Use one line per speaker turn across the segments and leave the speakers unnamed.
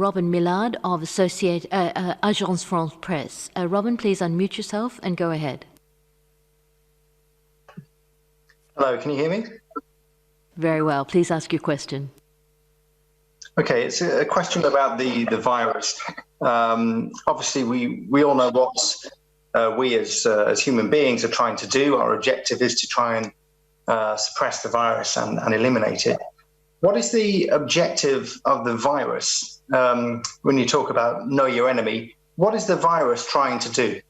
Robin Millard of Agence France Presse. Robin, please unmute yourself and go ahead.
Hello, can you hear me?
Very well. Please ask your question.
Okay, it's a question about the virus. Obviously, we all know what we as human beings are trying to do. Our objective is to try and suppress the virus and eliminate it. What is the objective of the virus? When you talk about know your enemy, what is the virus trying to do?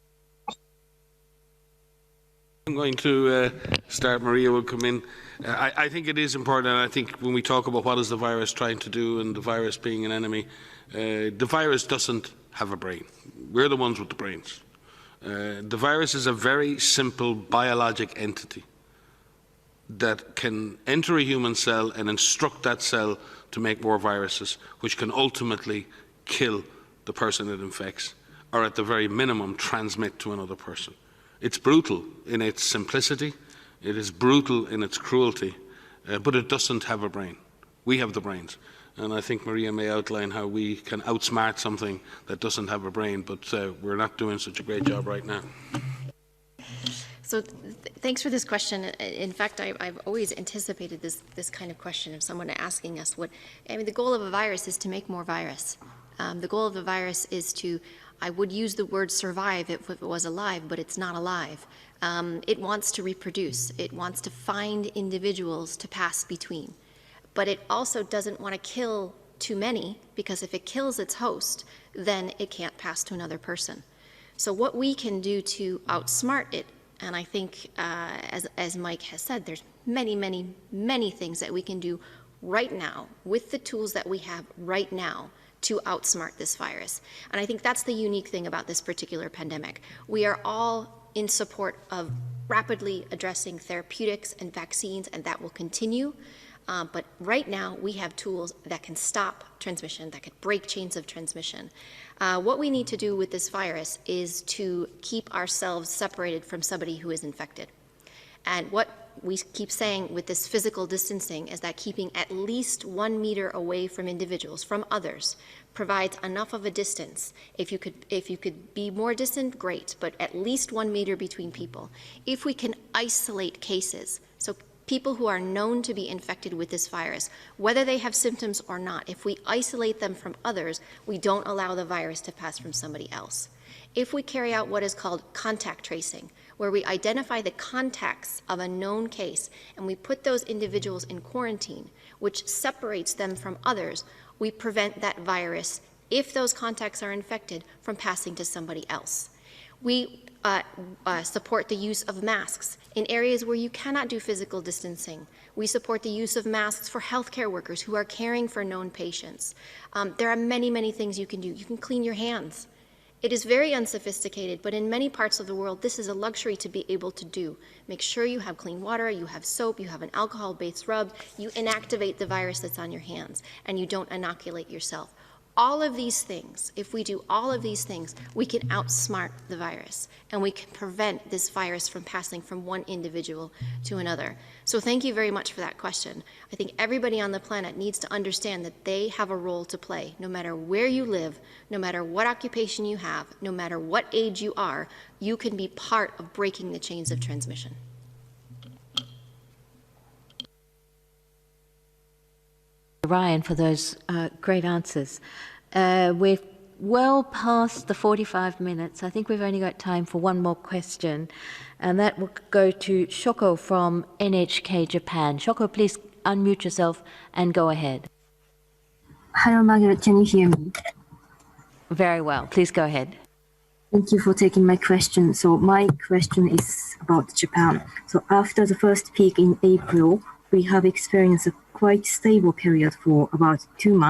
I'm going to start. Maria will come in. I think it is important, and I think when we talk about what is the virus trying to do and the virus being an enemy, the virus doesn't have a brain. We're the ones with the brains. The virus is a very simple biologic entity that can enter a human cell and instruct that cell to make more viruses, which can ultimately kill the person it infects, or at the very minimum transmit to another person. It's brutal in its simplicity, it is brutal in its cruelty, but it doesn't have a brain. We have the brains. And I think Maria may outline how we can outsmart something that doesn't have a brain, but we're not doing such a great job right now.
So thanks for this question. In fact, I've always anticipated this kind of question of someone asking us the goal of a virus is to make more virus. The goal of the virus is to, I would use the word survive if it was alive, but it's not alive. It wants to reproduce. It wants to find individuals to pass between. But it also doesn't want to kill too many, because if it kills its host, then it can't pass to another person. So what we can do to outsmart it, and I think as Mike has said, there's many, many, many things that we can do right now with the tools that we have right now to outsmart this virus. And I think that's the unique thing about this particular pandemic. We are all in support of rapidly addressing therapeutics and vaccines, and that will continue. But right now, we have tools that can stop transmission, that could break chains of transmission. What we need to do with this virus is to keep ourselves separated from somebody who is infected. And what we keep saying with this physical distancing is that keeping at least 1 meter away from individuals, from others, provides enough of a distance. If you could be more distant, great, but at least 1 meter between people. If we can isolate cases, so people who are known to be infected with this virus, whether they have symptoms or not, if we isolate them from others, we don't allow the virus to pass from somebody else. If we carry out what is called contact tracing, where we identify the contacts of a known case and we put those individuals in quarantine, which separates them from others, we prevent that virus, if those contacts are infected, from passing to somebody else. We support the use of masks in areas where you cannot do physical distancing. We support the use of masks for healthcare workers who are caring for known patients. There are many, many things you can do. You can clean your hands. It is very unsophisticated, but in many parts of the world, this is a luxury to be able to do. Make sure you have clean water, you have soap, you have an alcohol-based rub, you inactivate the virus that's on your hands, and you don't inoculate yourself. All of these things, if we do all of these things, we can outsmart the virus, and we can prevent this virus from passing from one individual to another. So thank you very much for that question. I think everybody on the planet needs to understand that they have a role to play. No matter where you live, no matter what occupation you have, no matter what age you are, you can be part of breaking the chains of transmission.
Ryan, for those great answers. We're well past the 45 minutes. I think we've only got time for one more question, and that will go to Shoko from NHK Japan. Shoko, please unmute yourself and go ahead.
Hello, Margaret. Can you hear me?
Very well. Please go ahead.
Thank you for taking my question. So my question is about Japan. So after the first peak in April, we have experienced a quite stable period for about 2 months.